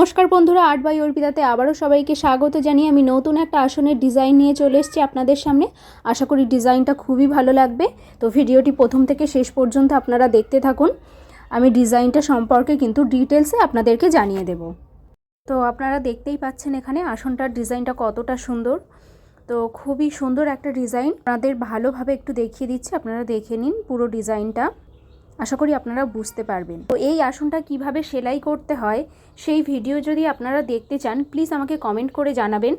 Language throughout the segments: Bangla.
নমস্কার বন্ধুরা, আর্ট বাই অর্পিতাতে আবারও সবাইকে স্বাগত জানিয়ে আমি নতুন একটা আসনের ডিজাইন নিয়ে চলে এসেছি আপনাদের সামনে। আশা করি ডিজাইনটা খুবই ভালো লাগবে। তো ভিডিওটি প্রথম থেকে শেষ পর্যন্ত আপনারা দেখতে থাকুন। আমি ডিজাইনটা সম্পর্কে কিন্তু ডিটেলসে আপনাদেরকে জানিয়ে দেব। তো আপনারা দেখতেই পাচ্ছেন এখানে আসনটার ডিজাইনটা কতটা সুন্দর। তো খুবই সুন্দর একটা ডিজাইন, আপনাদের ভালোভাবে একটু দেখিয়ে দিচ্ছি, আপনারা দেখে নিন পুরো ডিজাইনটা। আশা করি আপনারা বুঝতে পারবেন। তো এই আসনটা কিভাবে সেলাই করতে হয় সেই ভিডিও যদি আপনারা দেখতে চান প্লিজ আমাকে কমেন্ট করে জানাবেন,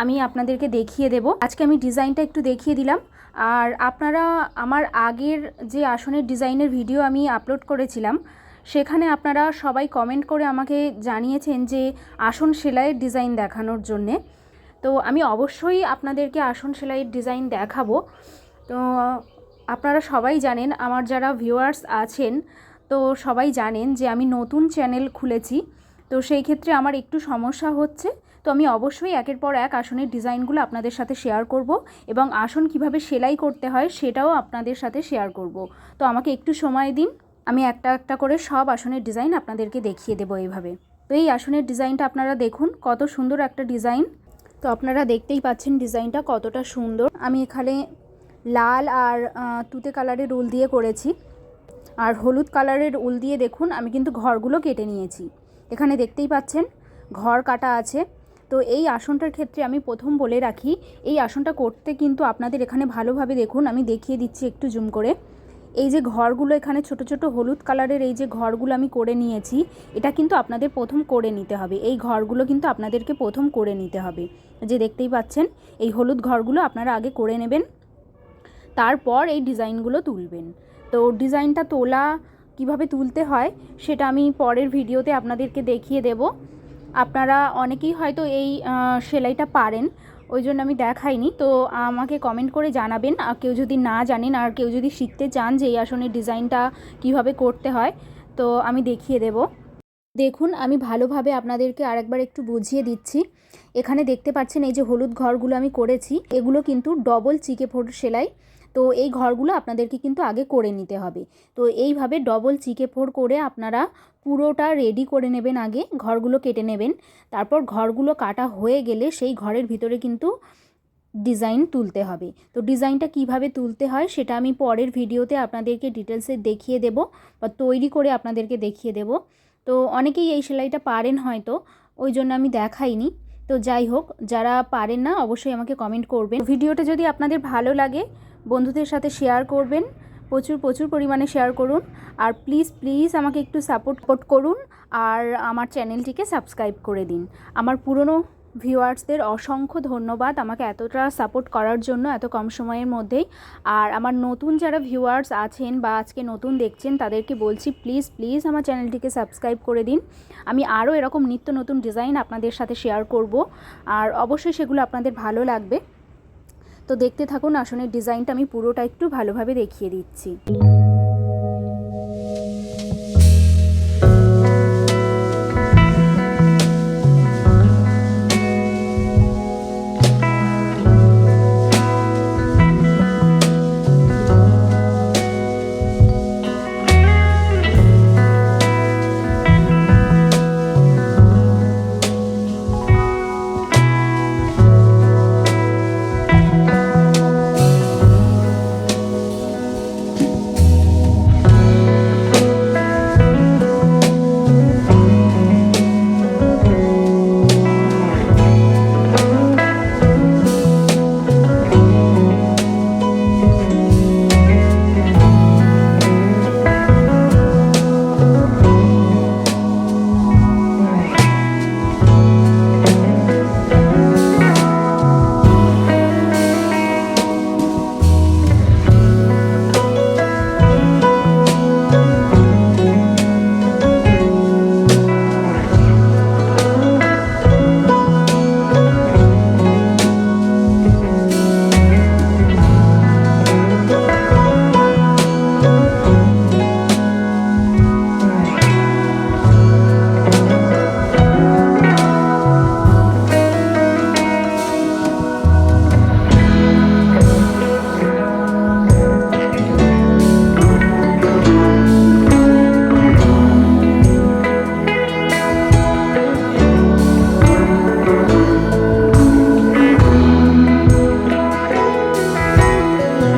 আমি আপনাদেরকে দেখিয়ে দেব। আজকে আমি ডিজাইনটা একটু দেখিয়ে দিলাম। আর আপনারা আমার আগের যে আসনের ডিজাইনের ভিডিও আমি আপলোড করেছিলাম সেখানে আপনারা সবাই কমেন্ট করে আমাকে জানিয়েছেন যে আসন সেলাইয়ের ডিজাইন দেখানোর জন্যে। তো আমি অবশ্যই আপনাদেরকে আসন সেলাইয়ের ডিজাইন দেখাবো। তো আপনারা সবাই জানেন, আমার যারা ভিউয়ার্স আছেন তো সবাই জানেন যে আমি নতুন চ্যানেল খুলেছি। তো সেই ক্ষেত্রে আমার একটু সমস্যা হচ্ছে। তো আমি অবশ্যই একের পর এক আসনের ডিজাইনগুলো আপনাদের সাথে শেয়ার করব এবং আসন কিভাবে সেলাই করতে হয় সেটাও আপনাদের সাথে শেয়ার করব। তো আমাকে একটু সময় দিন, আমি একটা একটা করে সব আসনের ডিজাইন আপনাদেরকে দেখিয়ে দেবো এইভাবে। তো এই আসনের ডিজাইনটা আপনারা দেখুন, কত সুন্দর একটা ডিজাইন। তো আপনারা দেখতেই পাচ্ছেন ডিজাইনটা কতটা সুন্দর। আমি এখানে লাল আর তুতে কালারের উল দিয়ে করেছি, আর হলুদ কালারের উল দিয়ে দেখুন আমি কিন্তু ঘরগুলো কেটে নিয়েছি। এখানে দেখতেই পাচ্ছেন ঘর কাটা আছে। তো এই আসনটার ক্ষেত্রে আমি প্রথম বলে রাখি, এই আসনটা করতে কিন্তু আপনাদের এখানে ভালোভাবে দেখুন, আমি দেখিয়ে দিচ্ছি একটু জুম করে। এই যে ঘরগুলো এখানে ছোট ছোট হলুদ কালারের এই যে ঘরগুলো আমি করে নিয়েছি, এটা কিন্তু আপনাদের প্রথম করে নিতে হবে। এই ঘরগুলো কিন্তু আপনাদেরকে প্রথম করে নিতে হবে। যে দেখতেই পাচ্ছেন এই হলুদ ঘরগুলো আপনারা আগে করে নেবেন, তারপর এই ডিজাইনগুলো তুলবেন। তো ডিজাইনটা তোলা কিভাবে তুলতে হয় সেটা আমি পরের ভিডিওতে আপনাদেরকে দেখিয়ে দেব। আপনারা অনেকেই হয়তো এই সেলাইটা পারেন, ওই জন্য আমি দেখাইনি। তো আমাকে কমেন্ট করে জানাবেন, আর কেউ যদি না জানেন আর কেউ যদি শিখতে চান যে এই আসনের ডিজাইনটা কিভাবে করতে হয় তো আমি দেখিয়ে দেব। দেখুন আমি ভালোভাবে আপনাদেরকে আরেকবার একটু বুঝিয়ে দিচ্ছি। এখানে দেখতে পাচ্ছেন এই যে হলুদ ঘরগুলো আমি করেছি, এগুলো কিন্তু ডবল চিকে ফোড় সেলাই। তো এই ঘরগুলো আপনাদেরকে কিন্তু আগে করে নিতে হবে। তো এইভাবে ডবল চিকে ফোড় করে আপনারা পুরোটা রেডি করে নেবেন, আগে ঘরগুলো কেটে নেবেন। তারপর ঘরগুলো কাটা হয়ে গেলে সেই ঘরের ভিতরে কিন্তু ডিজাইন তুলতে হবে। তো ডিজাইনটা কিভাবে তুলতে হয় সেটা আমি পরের ভিডিওতে আপনাদেরকে ডিটেলসে দেখিয়ে দেব বা তৈরি করে আপনাদেরকে দেখিয়ে দেব। তো অনেকেই এই সেলাইটা পারেন হয়তো, ওই জন্য আমি দেখাইনি। তো যাই হোক, যারা পারেন না অবশ্যই আমাকে কমেন্ট করবেন। ভিডিওটা যদি আপনাদের ভালো লাগে বন্ধুদের সাথে শেয়ার করবেন, প্রচুর প্রচুর পরিমাণে শেয়ার করুন। আর প্লিজ প্লিজ আমাকে একটু সাপোর্ট করুন আর আমার চ্যানেলটিকে সাবস্ক্রাইব করে দিন। আমার পুরনো ভিউয়ার্সদের অসংখ্য ধন্যবাদ আমাকে এতটা সাপোর্ট করার জন্য এত কম সময়ের মধ্যেই। আর আমার নতুন যারা ভিউয়ার্স আছেন বা আজকে নতুন দেখছেন তাদেরকে বলছি প্লিজ প্লিজ আমার চ্যানেলটিকে সাবস্ক্রাইব করে দিন। আমি আরও এরকম নিত্য নতুন ডিজাইন আপনাদের সাথে শেয়ার করব, আর অবশ্যই সেগুলো আপনাদের ভালো লাগবে। তো দেখতে থাকুন আসনের ডিজাইনটা আমি পুরোটা একটু ভালোভাবে দেখিয়ে দিচ্ছি।